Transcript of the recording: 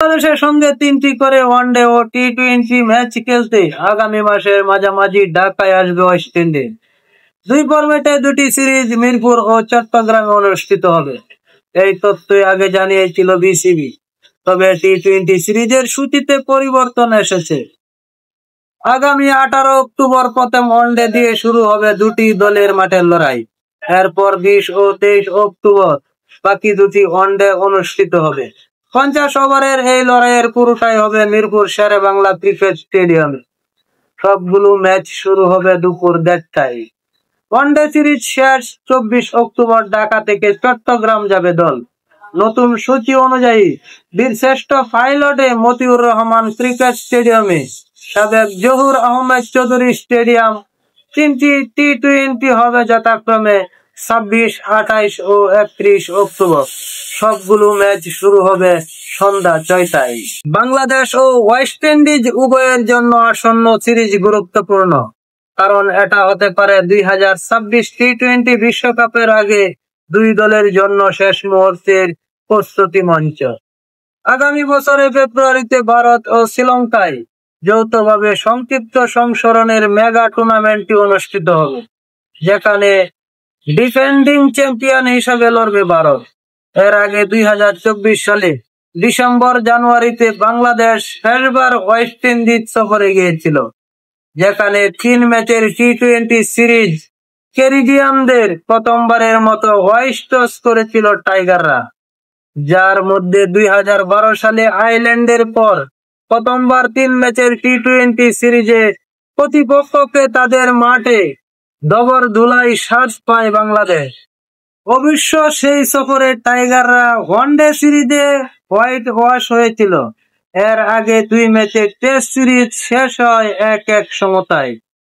বাংলাদেশের সঙ্গে 3টি করে ওয়ানডে ও টি-20 ম্যাচ খেলতে আগামী মাসের মাঝামাঝি ঢাকায় আসবে ওয়েস্ট ইন্ডিজ। 2 ফরম্যাটে 2টি সিরিজ মিরপুর ও চট্টগ্রামে অনুষ্ঠিত হবে। এই তথ্যই আগে জানিয়েছিল বিসিবি। তবে টি-20 সিরিজের সূচিতে পরিবর্তন এসেছে। আগামী 18 অক্টোবর প্রথম ওয়ানডে দিয়ে শুরু হবে 2টি দলের মাঠের লড়াই। এরপর 20 ও 23 অক্টোবর বাকি 2টি ওয়ানডে অনুষ্ঠিত হবে। 50 ওভারের এই লড়াইয়ের পুরোটাই হবে মিরপুর শেরেবাংলা ক্রিকেট স্টেডিয়ামে। সবগুলো ম্যাচ শুরু হবে দুপুর 1টায়। ওয়ানডে সিরিজ শেষ 24 অক্টোবর ঢাকা থেকে চট্টগ্রাম যাবে দল। নতুন সূচি অনুযায়ী বীরশ্রেষ্ঠ পাইলটে মতিউর রহমান ক্রিকেট স্টেডিয়ামে, সাবেক জহুর আহমেদ চৌধুরী স্টেডিয়াম। 3টি টি-20 হবে যথাক্রমে 26, 28 ও 31 অক্টোবর। সবগুলো ম্যাচ শুরু হবে সন্ধ্যা 6টায়। বাংলাদেশ ও ওয়েস্ট ইন্ডিজ উভয়ের জন্য আসন্ন সিরিজ গুরুত্বপূর্ণ, কারণ এটা হতে পারে 2026 টি-20 বিশ্বকাপের আগে দুই দলের জন্য শেষ মুহূর্তের প্রস্তুতি মঞ্চ। আগামী বছরের ফেব্রুয়ারিতে ভারত ও শ্রীলঙ্কায় যৌথভাবে সংক্ষিপ্ত সংস্করণের মেগা টুর্নামেন্টটি অনুষ্ঠিত হবে, যেখানে ডিফেন্ডিং চ্যাম্পিয়ন হিসেবে লড়বে ভারত। এর আগে 2024 সালে ডিসেম্বর-জানুয়ারিতে বাংলাদেশ শেষবার ওয়েস্ট ইন্ডিজ সফরে গিয়েছিল, যেখানে 3 ম্যাচের টি-20 সিরিজ ক্যারিবিয়ানদের প্রথমবারের মতো হোয়াইট টস করেছিল টাইগাররা, যার মধ্যে 2012 সালে আয়ারল্যান্ডের পর প্রথমবার 3 ম্যাচের টি-20 সিরিজে প্রতিপক্ষকে তাদের মাঠে দবর ধুলায় সাজ পায় বাংলাদেশ। অবশ্য সেই সফরে টাইগাররা ওয়ানডে সিরিজে হোয়াইট ওয়াশ হয়েছিল। এর আগে 2 ম্যাচের টেস্ট সিরিজ শেষ হয় 1-1 সমতায়।